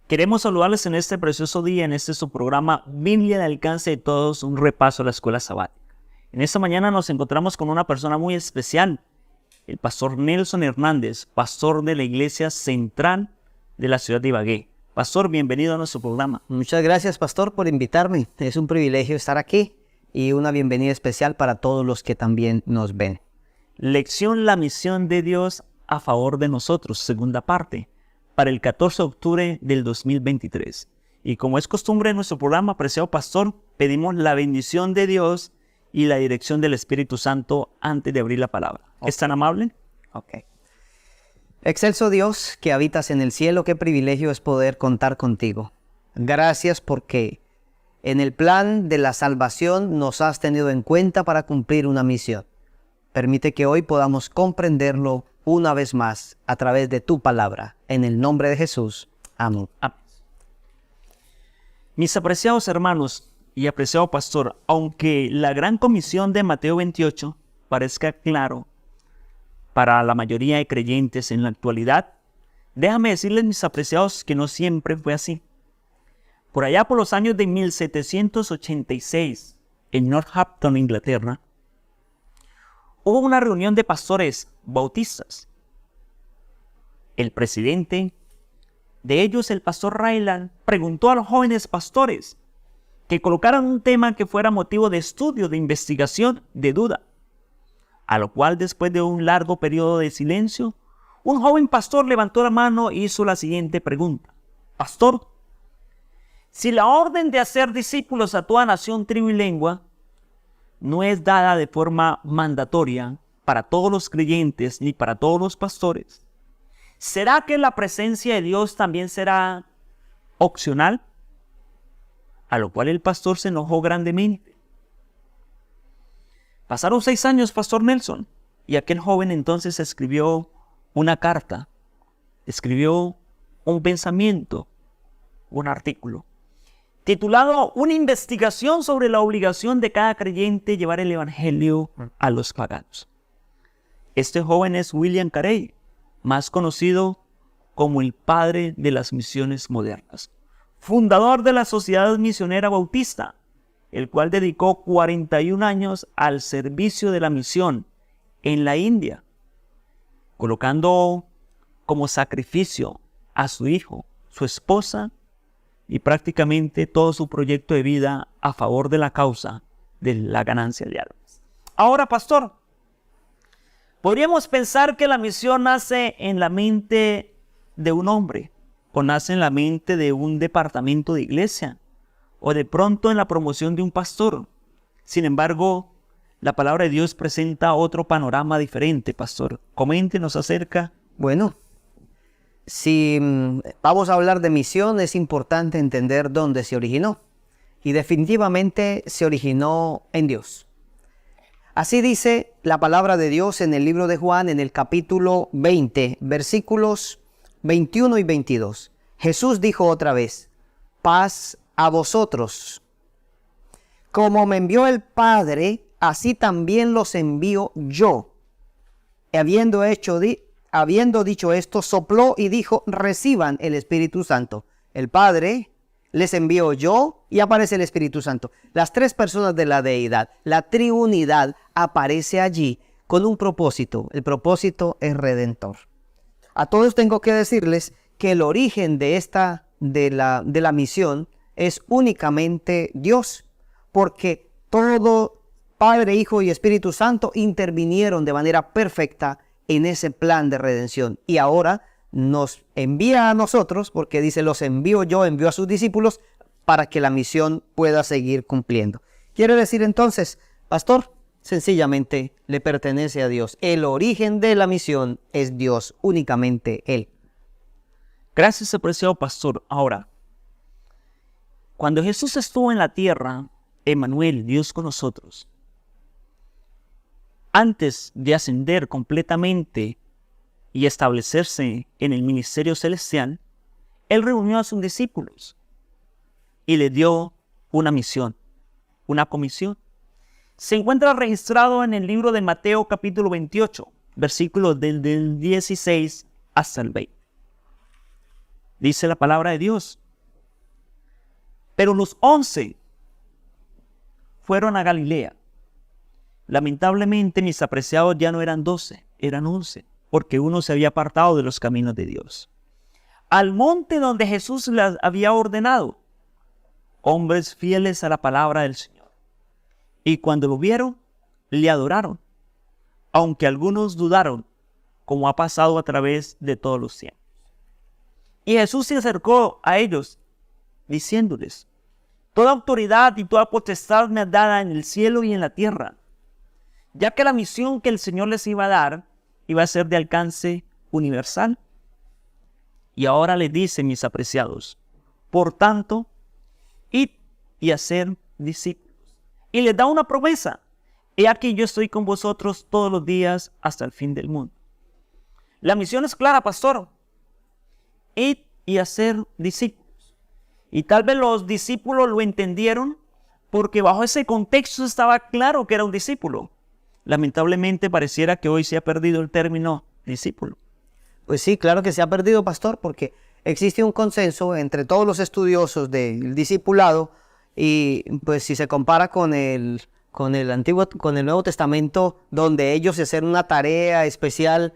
Queremos saludarles en este precioso día, en este su programa Biblia de alcance de todos, un repaso a la escuela sabática. En esta mañana nos encontramos con una persona muy especial, el pastor Nelson Hernández, pastor de la Iglesia Central de la ciudad de Ibagué. Pastor, bienvenido a nuestro programa. Muchas gracias, pastor, por invitarme. Es un privilegio estar aquí y una bienvenida especial para todos los que también nos ven. Lección La misión de Dios a favor de nosotros, segunda parte, para el 14 de octubre del 2023. Y como es costumbre en nuestro programa, apreciado pastor, pedimos la bendición de Dios y la dirección del Espíritu Santo antes de abrir la palabra. Okay. ¿Es tan amable? Ok. Excelso Dios, que habitas en el cielo, qué privilegio es poder contar contigo. Gracias porque en el plan de la salvación nos has tenido en cuenta para cumplir una misión. Permite que hoy podamos comprenderlo una vez más a través de tu palabra. En el nombre de Jesús. Amén. Amén. Mis apreciados hermanos y apreciado pastor, aunque la gran comisión de Mateo 28 parezca claro para la mayoría de creyentes en la actualidad, déjame decirles, mis apreciados, que no siempre fue así. Por allá por los años de 1786, en Northampton, Inglaterra, hubo una reunión de pastores bautistas. El presidente de ellos, el pastor Ryland, preguntó a los jóvenes pastores que colocaran un tema que fuera motivo de estudio, de investigación, de duda. A lo cual, después de un largo periodo de silencio, un joven pastor levantó la mano e hizo la siguiente pregunta. Pastor, si la orden de hacer discípulos a toda nación, tribu y lengua no es dada de forma mandatoria para todos los creyentes ni para todos los pastores, ¿será que la presencia de Dios también será opcional? A lo cual el pastor se enojó grandemente. Pasaron 6 años, pastor Nelson, y aquel joven entonces escribió una carta, escribió un pensamiento, un artículo, titulado Una investigación sobre la obligación de cada creyente llevar el evangelio a los paganos. Este joven es William Carey, más conocido como el padre de las misiones modernas, fundador de la Sociedad Misionera Bautista, el cual dedicó 41 años al servicio de la misión en la India, colocando como sacrificio a su hijo, su esposa, y prácticamente todo su proyecto de vida a favor de la causa de la ganancia de almas. Ahora, pastor, podríamos pensar que la misión nace en la mente de un hombre, o nace en la mente de un departamento de iglesia, o de pronto en la promoción de un pastor. Sin embargo, la palabra de Dios presenta otro panorama diferente, pastor. Coméntenos acerca. Bueno, si vamos a hablar de misión, es importante entender dónde se originó. Y definitivamente se originó en Dios. Así dice la palabra de Dios en el libro de Juan, en el capítulo 20, versículos 21 y 22. Jesús dijo otra vez, paz a vosotros. Como me envió el Padre, así también los envío yo. Habiendo dicho esto, sopló y dijo, reciban el Espíritu Santo. El Padre les envió yo y aparece el Espíritu Santo. Las 3 personas de la deidad, la triunidad, aparece allí con un propósito. El propósito es redentor. A todos tengo que decirles que el origen de la misión es únicamente Dios, porque todo Padre, Hijo y Espíritu Santo intervinieron de manera perfecta en ese plan de redención. Y ahora nos envía a nosotros, porque dice, los envío yo, envío a sus discípulos, para que la misión pueda seguir cumpliendo. Quiere decir entonces, pastor, sencillamente le pertenece a Dios. El origen de la misión es Dios, únicamente Él. Gracias, apreciado pastor. Ahora, cuando Jesús estuvo en la tierra, Emmanuel, Dios con nosotros, antes de ascender completamente y establecerse en el ministerio celestial, Él reunió a sus discípulos y les dio una misión, una comisión. Se encuentra registrado en el libro de Mateo capítulo 28, versículos del 16 hasta el 20. dice la palabra de Dios. Pero los 11 fueron a Galilea. Lamentablemente, mis apreciados, ya no eran 12, eran 11, porque uno se había apartado de los caminos de Dios. Al monte donde Jesús les había ordenado, hombres fieles a la palabra del Señor. Y cuando lo vieron, le adoraron, aunque algunos dudaron, como ha pasado a través de todos los tiempos. Y Jesús se acercó a ellos, diciéndoles: toda autoridad y toda potestad me es dada en el cielo y en la tierra, ya que la misión que el Señor les iba a dar iba a ser de alcance universal. Y ahora les dice, mis apreciados: por tanto, id y hacer discípulos. Y les da una promesa: he aquí yo estoy con vosotros todos los días hasta el fin del mundo. La misión es clara, pastor: id y hacer discípulos. Y tal vez los discípulos lo entendieron porque bajo ese contexto estaba claro que era un discípulo. Lamentablemente pareciera que hoy se ha perdido el término discípulo. Pues sí, claro que se ha perdido, pastor, porque existe un consenso entre todos los estudiosos del discipulado, y pues si se compara con el Nuevo Testamento, donde ellos hacían una tarea especial,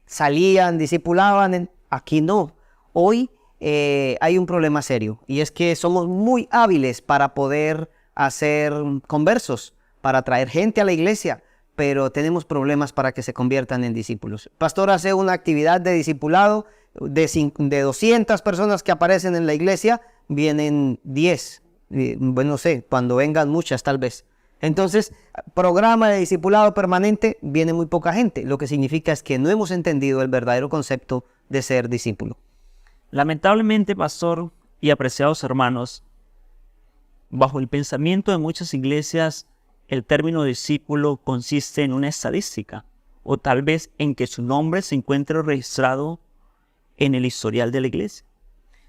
salían, discipulaban, aquí no. Hoy hay un problema serio, y es que somos muy hábiles para poder hacer conversos, para traer gente a la iglesia, pero tenemos problemas para que se conviertan en discípulos. El pastor hace una actividad de discipulado de 200 personas que aparecen en la iglesia, vienen 10, bueno, no sé, cuando vengan muchas tal vez. Entonces, programa de discipulado permanente, viene muy poca gente, lo que significa es que no hemos entendido el verdadero concepto de ser discípulo. Lamentablemente, pastor y apreciados hermanos, bajo el pensamiento de muchas iglesias, el término discípulo consiste en una estadística, o tal vez en que su nombre se encuentre registrado en el historial de la iglesia.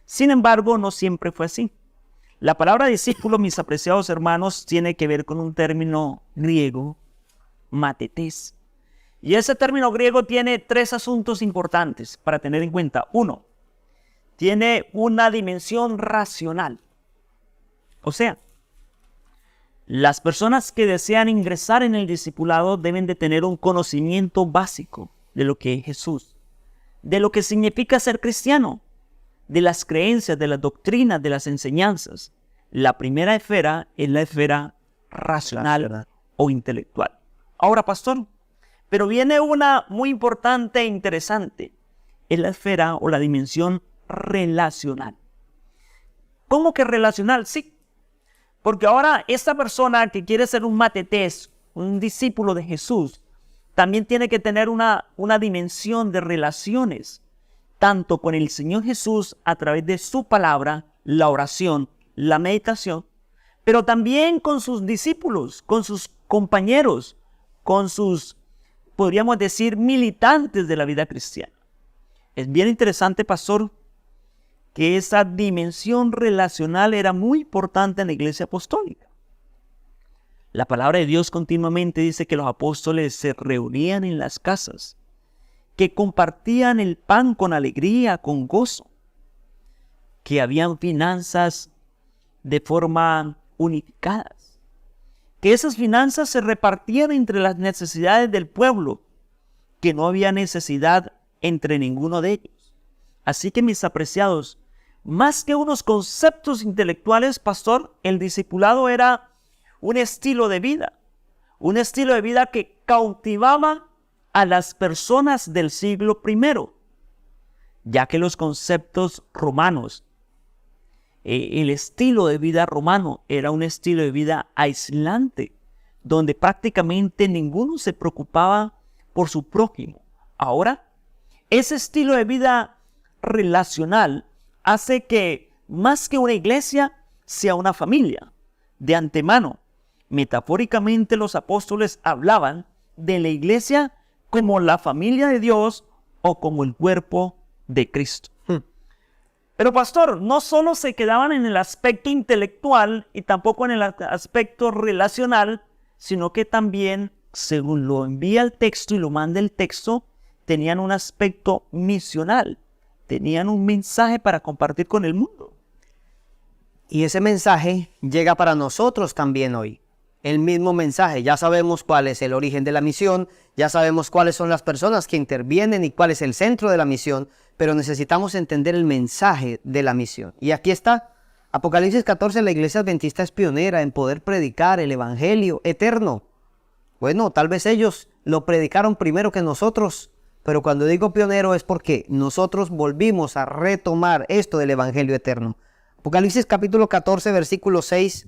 Sin embargo, no siempre fue así. La palabra discípulo, mis apreciados hermanos, tiene que ver con un término griego, matetes. Y ese término griego tiene 3 asuntos importantes para tener en cuenta. 1, tiene una dimensión racional. O sea, las personas que desean ingresar en el discipulado deben de tener un conocimiento básico de lo que es Jesús, de lo que significa ser cristiano, de las creencias, de las doctrinas, de las enseñanzas. La primera esfera es la esfera racional o intelectual. Ahora, pastor, pero viene una muy importante e interesante, es la esfera o la dimensión relacional. ¿Cómo que relacional? Sí. Porque ahora esta persona que quiere ser un matetés, un discípulo de Jesús, también tiene que tener una dimensión de relaciones, tanto con el Señor Jesús a través de su palabra, la oración, la meditación, pero también con sus discípulos, con sus compañeros, con sus, podríamos decir, militantes de la vida cristiana. Es bien interesante, pastor, que esa dimensión relacional era muy importante en la iglesia apostólica. La palabra de Dios continuamente dice que los apóstoles se reunían en las casas, que compartían el pan con alegría, con gozo, que habían finanzas de forma unificadas, que esas finanzas se repartían entre las necesidades del pueblo, que no había necesidad entre ninguno de ellos. Así que, mis apreciados, más que unos conceptos intelectuales, pastor, el discipulado era un estilo de vida que cautivaba a las personas del siglo I, ya que los conceptos romanos, el estilo de vida romano era un estilo de vida aislante, donde prácticamente ninguno se preocupaba por su prójimo. Ahora, ese estilo de vida relacional hace que más que una iglesia sea una familia. De antemano, metafóricamente los apóstoles hablaban de la iglesia como la familia de Dios o como el cuerpo de Cristo. Pero pastor, no solo se quedaban en el aspecto intelectual y tampoco en el aspecto relacional, sino que también, según lo envía el texto y lo manda el texto, tenían un aspecto misional. tenían un mensaje para compartir con el mundo. Y ese mensaje llega para nosotros también hoy. El mismo mensaje. Ya sabemos cuál es el origen de la misión, ya sabemos cuáles son las personas que intervienen y cuál es el centro de la misión, pero necesitamos entender el mensaje de la misión. Y aquí está. Apocalipsis 14, la iglesia adventista es pionera en poder predicar el evangelio eterno. Bueno, tal vez ellos lo predicaron primero que nosotros, pero cuando digo pionero es porque nosotros volvimos a retomar esto del evangelio eterno. Apocalipsis capítulo 14, versículos 6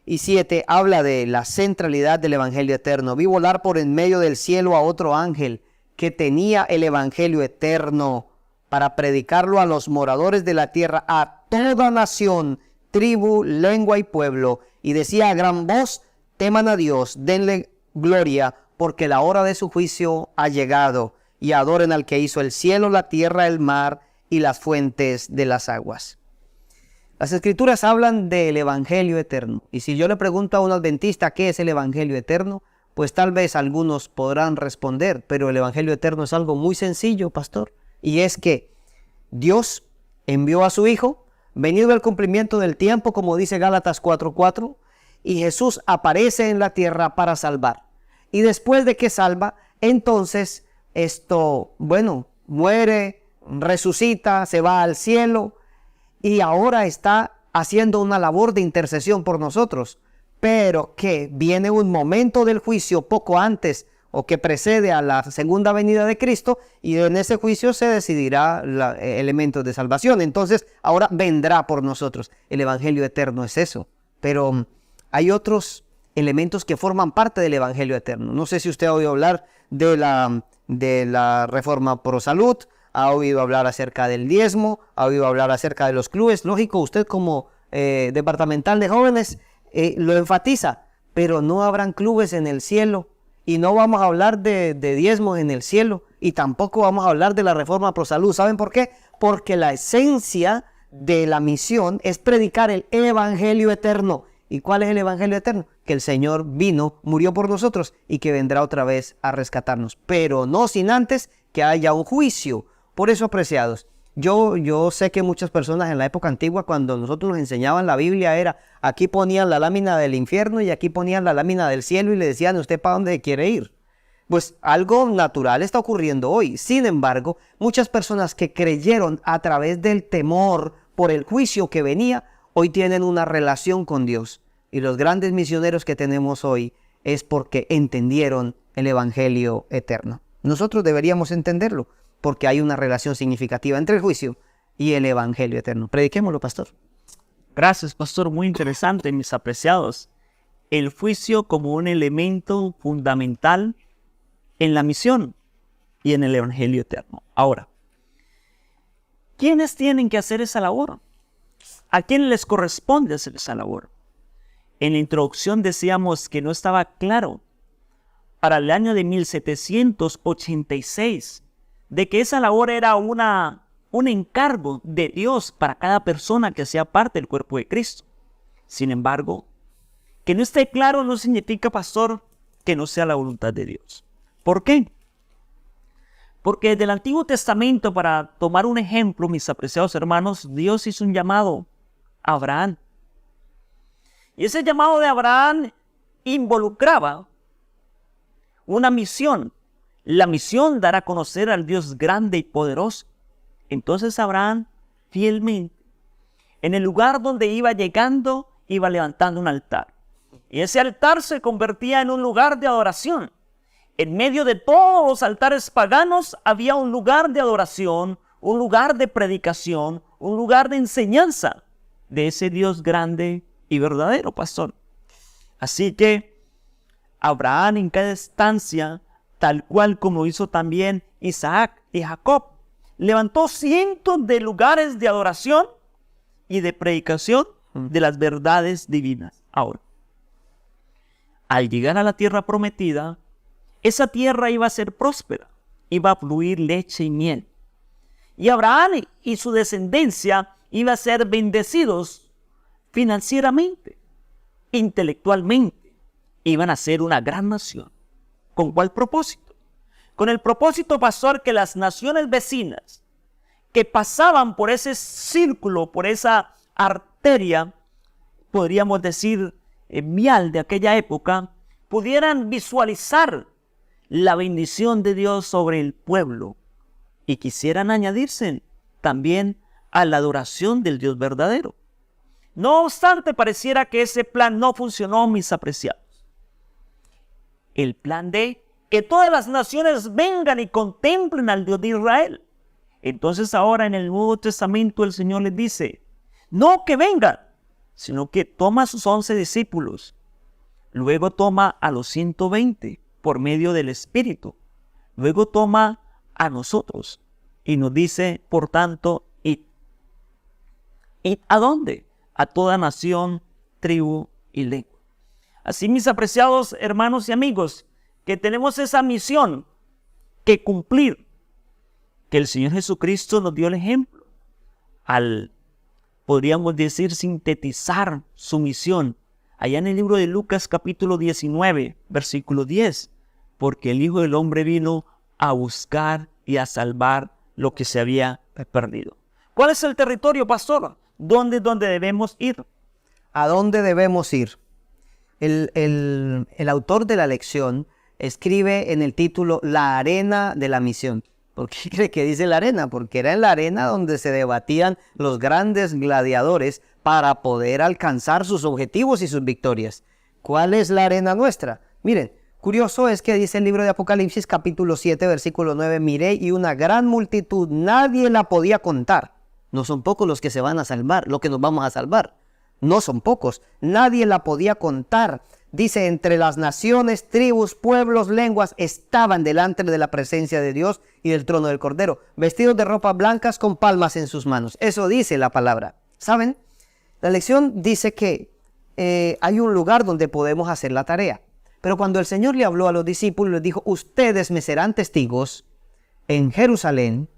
y 7 habla de la centralidad del evangelio eterno. Vi volar por en medio del cielo a otro ángel que tenía el evangelio eterno para predicarlo a los moradores de la tierra, a toda nación, tribu, lengua y pueblo. Y decía a gran voz: teman a Dios, denle gloria, porque la hora de su juicio ha llegado, y adoren al que hizo el cielo, la tierra, el mar y las fuentes de las aguas. Las escrituras hablan del evangelio eterno. Y si yo le pregunto a un adventista qué es el evangelio eterno, pues tal vez algunos podrán responder, pero el evangelio eterno es algo muy sencillo, pastor. Y es que Dios envió a su Hijo, venido el cumplimiento del tiempo, como dice Gálatas 4:4, y Jesús aparece en la tierra para salvar. Y después de que salva, entonces muere, resucita, se va al cielo y ahora está haciendo una labor de intercesión por nosotros. Pero que viene un momento del juicio poco antes o que precede a la segunda venida de Cristo, y en ese juicio se decidirá elementos de salvación. Entonces ahora vendrá por nosotros. El evangelio eterno es eso. Pero hay otros elementos que forman parte del evangelio eterno. No sé si usted ha oído hablar de la reforma pro salud, ha oído hablar acerca del diezmo, ha oído hablar acerca de los clubes. Lógico, usted como departamental de jóvenes lo enfatiza, pero no habrán clubes en el cielo, y no vamos a hablar de diezmos en el cielo, y tampoco vamos a hablar de la reforma pro salud. ¿Saben por qué? Porque la esencia de la misión es predicar el evangelio eterno. ¿Y cuál es el evangelio eterno? Que el Señor vino, murió por nosotros y que vendrá otra vez a rescatarnos, pero no sin antes que haya un juicio. Por eso, apreciados, yo sé que muchas personas en la época antigua, cuando nosotros nos enseñaban la Biblia, era aquí ponían la lámina del infierno y aquí ponían la lámina del cielo y le decían: ¿usted para dónde quiere ir? Pues algo natural está ocurriendo hoy. Sin embargo, muchas personas que creyeron a través del temor por el juicio que venía, hoy tienen una relación con Dios. Y los grandes misioneros que tenemos hoy es porque entendieron el evangelio eterno. Nosotros deberíamos entenderlo, porque hay una relación significativa entre el juicio y el evangelio eterno. Prediquémoslo, pastor. Gracias, pastor. Muy interesante, mis apreciados. El juicio como un elemento fundamental en la misión y en el evangelio eterno. Ahora, ¿quiénes tienen que hacer esa labor? ¿A quién les corresponde hacer esa labor? En la introducción decíamos que no estaba claro para el año de 1786 de que esa labor era un encargo de Dios para cada persona que sea parte del cuerpo de Cristo. Sin embargo, que no esté claro no significa, pastor, que no sea la voluntad de Dios. ¿Por qué? Porque desde el Antiguo Testamento, para tomar un ejemplo, mis apreciados hermanos, Dios hizo un llamado a Abraham. Y ese llamado de Abraham involucraba una misión. La misión dará a conocer al Dios grande y poderoso. Entonces Abraham, fielmente, en el lugar donde iba llegando, iba levantando un altar. Y ese altar se convertía en un lugar de adoración. En medio de todos los altares paganos había un lugar de adoración, un lugar de predicación, un lugar de enseñanza de ese Dios grande y verdadero, pastor. Así que Abraham, en cada estancia, tal cual como hizo también Isaac y Jacob, levantó cientos de lugares de adoración y de predicación de las verdades divinas. Ahora, al llegar a la tierra prometida, esa tierra iba a ser próspera, iba a fluir leche y miel. Y Abraham y su descendencia iban a ser bendecidos financieramente, intelectualmente. Iban a ser una gran nación. ¿Con cuál propósito? Con el propósito, pastor, que las naciones vecinas que pasaban por ese círculo, por esa arteria, podríamos decir, vial de aquella época, pudieran visualizar la bendición de Dios sobre el pueblo y quisieran añadirse también a la adoración del Dios verdadero. No obstante, pareciera que ese plan no funcionó, mis apreciados. El plan de que todas las naciones vengan y contemplen al Dios de Israel. Entonces ahora en el Nuevo Testamento el Señor les dice, no que vengan, sino que toma a sus 11 discípulos. Luego toma a los 120 por medio del Espíritu. Luego toma a nosotros y nos dice, por tanto, id. ¿Id a dónde? A toda nación, tribu y lengua. Así, mis apreciados hermanos y amigos, que tenemos esa misión que cumplir, que el Señor Jesucristo nos dio el ejemplo al, podríamos decir, sintetizar su misión allá en el libro de Lucas capítulo 19, versículo 10, porque el Hijo del Hombre vino a buscar y a salvar lo que se había perdido. ¿Cuál es el territorio, pastor? ¿Dónde debemos ir? ¿A dónde debemos ir? El autor de la lección escribe en el título La arena de la misión. ¿Por qué cree que dice la arena? Porque era en la arena donde se debatían los grandes gladiadores para poder alcanzar sus objetivos y sus victorias. ¿Cuál es la arena nuestra? Miren, curioso es que dice el libro de Apocalipsis capítulo 7 versículo 9, miré y una gran multitud, nadie la podía contar. No son pocos los que se van a salvar, los que nos vamos a salvar. No son pocos, nadie la podía contar. Dice, entre las naciones, tribus, pueblos, lenguas, estaban delante de la presencia de Dios y del trono del Cordero, vestidos de ropas blancas con palmas en sus manos. Eso dice la palabra. ¿Saben? La lección dice que hay un lugar donde podemos hacer la tarea. Pero cuando el Señor le habló a los discípulos, les dijo, ustedes me serán testigos en Jerusalén.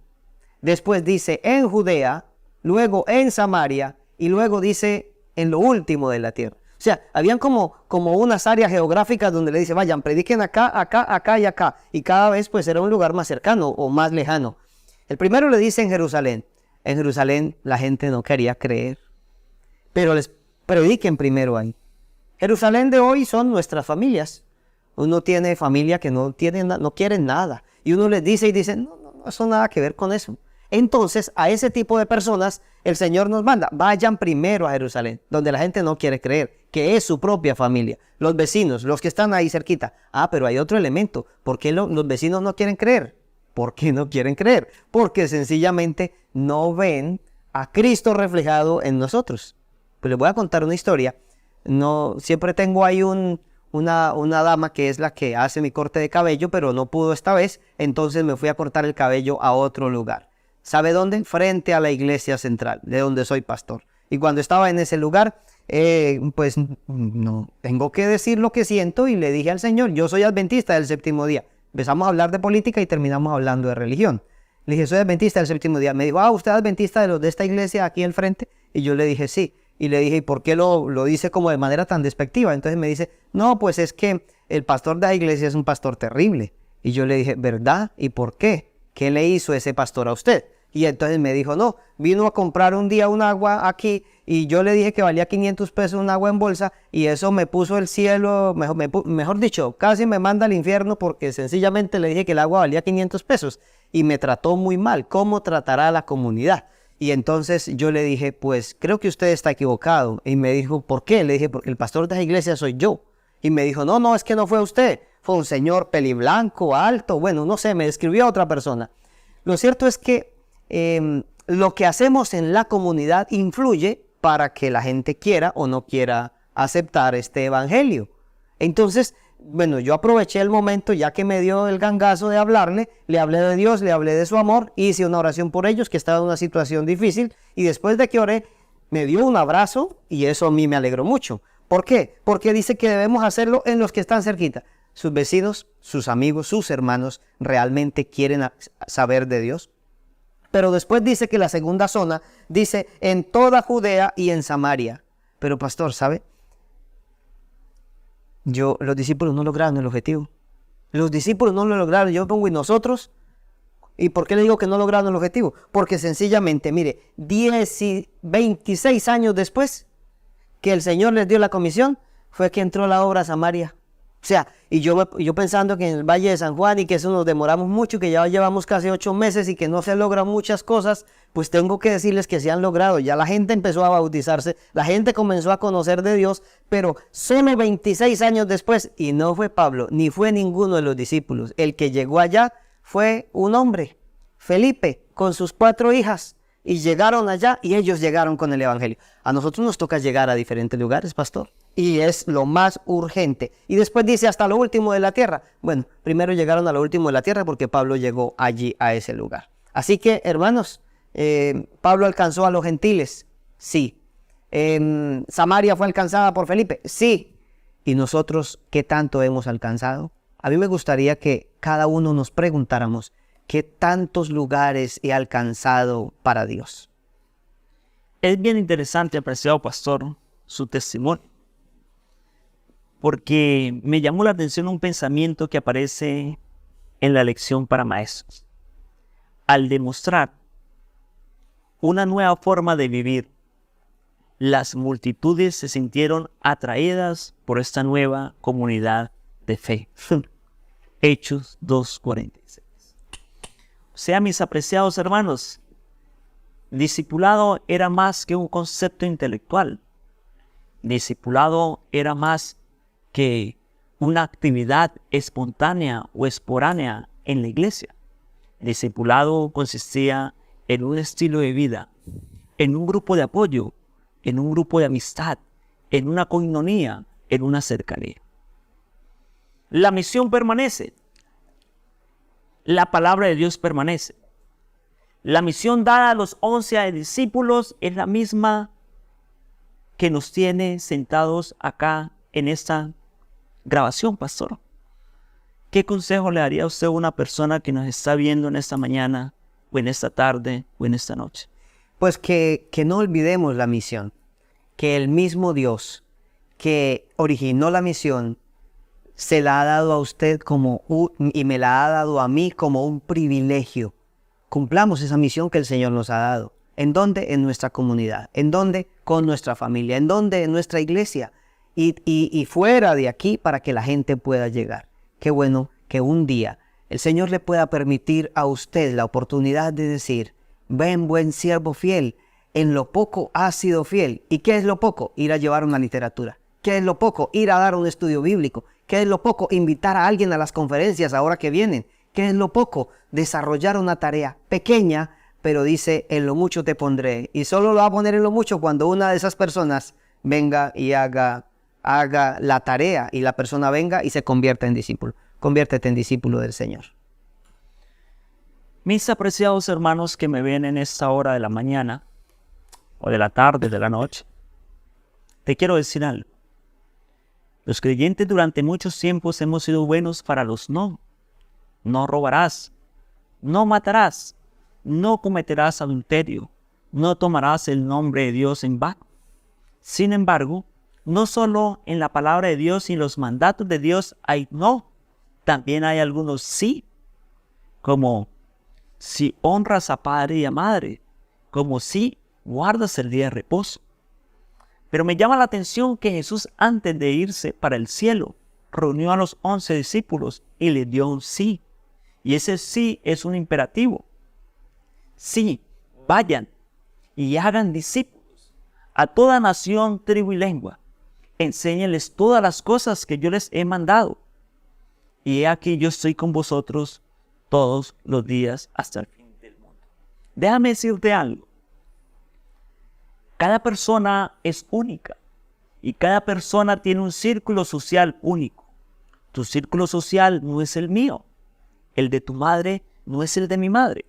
Después dice, en Judea, luego en Samaria, y luego dice, en lo último de la tierra. O sea, habían como unas áreas geográficas donde le dice, vayan, prediquen acá, acá, acá y acá. Y cada vez pues era un lugar más cercano o más lejano. El primero le dice en Jerusalén. En Jerusalén la gente no quería creer. Pero les prediquen primero ahí. Jerusalén de hoy son nuestras familias. Uno tiene familia que no quieren nada. Y uno les dice y dice, no, eso nada que ver con eso. Entonces, a ese tipo de personas, el Señor nos manda, vayan primero a Jerusalén, donde la gente no quiere creer, que es su propia familia, los vecinos, los que están ahí cerquita. Pero hay otro elemento, ¿por qué los vecinos no quieren creer? ¿Por qué no quieren creer? Porque sencillamente no ven a Cristo reflejado en nosotros. Pues les voy a contar una historia. Siempre tengo ahí una dama que es la que hace mi corte de cabello, pero no pudo esta vez, entonces me fui a cortar el cabello a otro lugar. ¿Sabe dónde? Frente a la iglesia central, de donde soy pastor. Y cuando estaba en ese lugar, pues no tengo que decir lo que siento y le dije al Señor, yo soy adventista del séptimo día. Empezamos a hablar de política y terminamos hablando de religión. Le dije, soy adventista del séptimo día. Me dijo, ¿usted es adventista de esta iglesia aquí al frente? Y yo le dije, sí. Y le dije, ¿y por qué lo dice como de manera tan despectiva? Entonces me dice, no, pues es que el pastor de la iglesia es un pastor terrible. Y yo le dije, ¿verdad? ¿Y por qué? ¿Qué le hizo ese pastor a usted? Y entonces me dijo, no, vino a comprar un día un agua aquí y yo le dije que valía 500 pesos un agua en bolsa y eso me puso el cielo, mejor dicho, casi me manda al infierno porque sencillamente le dije que el agua valía 500 pesos y me trató muy mal. ¿Cómo tratará a la comunidad? Y entonces yo le dije, pues creo que usted está equivocado. Y me dijo, ¿por qué? Le dije, porque el pastor de la iglesia soy yo. Y me dijo, no, es que no fue usted. Fue un señor peliblanco, alto, bueno, no sé, me describió a otra persona. Lo cierto es que lo que hacemos en la comunidad influye para que la gente quiera o no quiera aceptar este evangelio. Entonces, bueno, yo aproveché el momento, ya que me dio el gangazo de hablarle, le hablé de Dios, le hablé de su amor, hice una oración por ellos que estaban en una situación difícil y después de que oré, me dio un abrazo y eso a mí me alegró mucho. ¿Por qué? Porque dice que debemos hacerlo en los que están cerquita. Sus vecinos, sus amigos, sus hermanos realmente quieren saber de Dios. Pero después dice que la segunda zona dice en toda Judea y en Samaria. Pero pastor, ¿sabe? Los discípulos no lograron el objetivo. Los discípulos no lo lograron. Yo pongo y nosotros, ¿Y por qué le digo que no lograron el objetivo? Porque sencillamente, mire, 26 años después que el Señor les dio la comisión, fue que entró la obra a Samaria. O sea, y yo pensando que en el Valle de San Juan y que eso nos demoramos mucho, que ya llevamos casi 8 meses y que no se logran muchas cosas, pues tengo que decirles que se han logrado. Ya la gente empezó a bautizarse, la gente comenzó a conocer de Dios, pero solo 26 años después, y no fue Pablo, ni fue ninguno de los discípulos. El que llegó allá fue un hombre, Felipe, con sus 4 hijas. Y llegaron allá y ellos llegaron con el evangelio. A nosotros nos toca llegar a diferentes lugares, pastor. Y es lo más urgente. Y después dice hasta lo último de la tierra. Bueno, primero llegaron a lo último de la tierra porque Pablo llegó allí a ese lugar. Así que, hermanos, Pablo alcanzó a los gentiles. Sí. Samaria fue alcanzada por Felipe. Sí. ¿Y nosotros qué tanto hemos alcanzado? A mí me gustaría que cada uno nos preguntáramos, ¿qué tantos lugares he alcanzado para Dios? Es bien interesante, apreciado pastor, su testimonio, porque me llamó la atención un pensamiento que aparece en la lección para maestros. Al demostrar una nueva forma de vivir, las multitudes se sintieron atraídas por esta nueva comunidad de fe. Hechos 2:46. O sea, mis apreciados hermanos, discipulado era más que un concepto intelectual. Discipulado era más que una actividad espontánea o esporánea en la iglesia. Discipulado consistía en un estilo de vida, en un grupo de apoyo, en un grupo de amistad, en una coinonía, en una cercanía. La misión permanece. La palabra de Dios permanece. La misión dada a los 11 discípulos es la misma que nos tiene sentados acá en esta grabación, pastor. ¿Qué consejo le daría a usted a una persona que nos está viendo en esta mañana, o en esta tarde, o en esta noche? Pues que no olvidemos la misión, que el mismo Dios que originó la misión se la ha dado a usted y me la ha dado a mí como un privilegio. Cumplamos esa misión que el Señor nos ha dado. ¿En dónde? En nuestra comunidad. ¿En dónde? Con nuestra familia. ¿En dónde? En nuestra iglesia. Y fuera de aquí para que la gente pueda llegar. Qué bueno que un día el Señor le pueda permitir a usted la oportunidad de decir, ven buen siervo fiel, en lo poco has sido fiel. ¿Y qué es lo poco? Ir a llevar una literatura. ¿Qué es lo poco? Ir a dar un estudio bíblico. ¿Qué es lo poco? Invitar a alguien a las conferencias ahora que vienen. ¿Qué es lo poco? Desarrollar una tarea pequeña, pero dice, en lo mucho te pondré. Y solo lo va a poner en lo mucho cuando una de esas personas venga y haga la tarea y la persona venga y se convierta en discípulo. Conviértete en discípulo del Señor. Mis apreciados hermanos que me ven en esta hora de la mañana, o de la tarde, de la noche, te quiero decir algo. Los creyentes durante muchos tiempos hemos sido buenos para los no. No robarás, no matarás, no cometerás adulterio, no tomarás el nombre de Dios en vano. Sin embargo, no solo en la palabra de Dios y en los mandatos de Dios hay no, también hay algunos sí, como si honras a padre y a madre, como si guardas el día de reposo. Pero me llama la atención que Jesús, antes de irse para el cielo, reunió a los 11 discípulos y les dio un sí. Y ese sí es un imperativo. Sí, vayan y hagan discípulos a toda nación, tribu y lengua. Enséñenles todas las cosas que yo les he mandado. Y he aquí yo estoy con vosotros todos los días hasta el fin del mundo. Déjame decirte algo. Cada persona es única y cada persona tiene un círculo social único. Tu círculo social no es el mío. El de tu madre no es el de mi madre.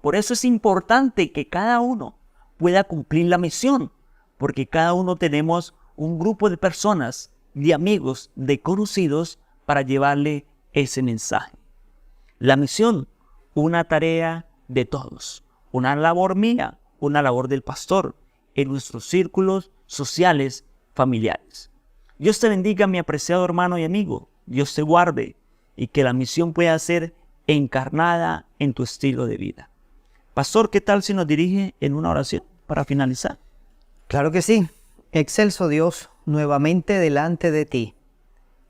Por eso es importante que cada uno pueda cumplir la misión, porque cada uno tenemos un grupo de personas, de amigos, de conocidos para llevarle ese mensaje. La misión, una tarea de todos, una labor mía, una labor del pastor, en nuestros círculos sociales, familiares. Dios te bendiga, mi apreciado hermano y amigo. Dios te guarde y que la misión pueda ser encarnada en tu estilo de vida. Pastor, ¿qué tal si nos dirige en una oración para finalizar? Claro que sí. Excelso Dios, nuevamente delante de ti.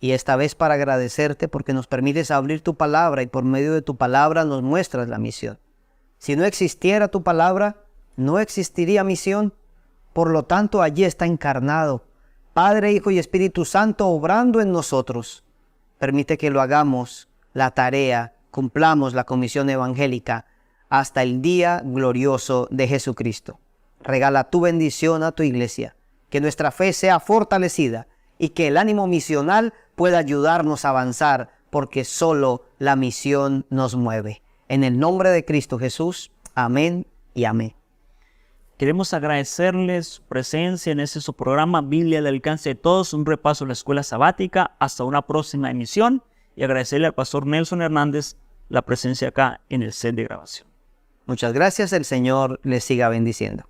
Y esta vez para agradecerte porque nos permites abrir tu palabra y por medio de tu palabra nos muestras la misión. Si no existiera tu palabra, no existiría misión. Por lo tanto, allí está encarnado, Padre, Hijo y Espíritu Santo obrando en nosotros. Permite que lo hagamos, la tarea, cumplamos la comisión evangélica hasta el día glorioso de Jesucristo. Regala tu bendición a tu iglesia, que nuestra fe sea fortalecida y que el ánimo misional pueda ayudarnos a avanzar, porque solo la misión nos mueve. En el nombre de Cristo Jesús, amén y amén. Queremos agradecerles su presencia en este su programa Biblia al alcance de todos, un repaso a la escuela sabática. Hasta una próxima emisión y agradecerle al pastor Nelson Hernández la presencia acá en el set de grabación. Muchas gracias, el Señor les siga bendiciendo.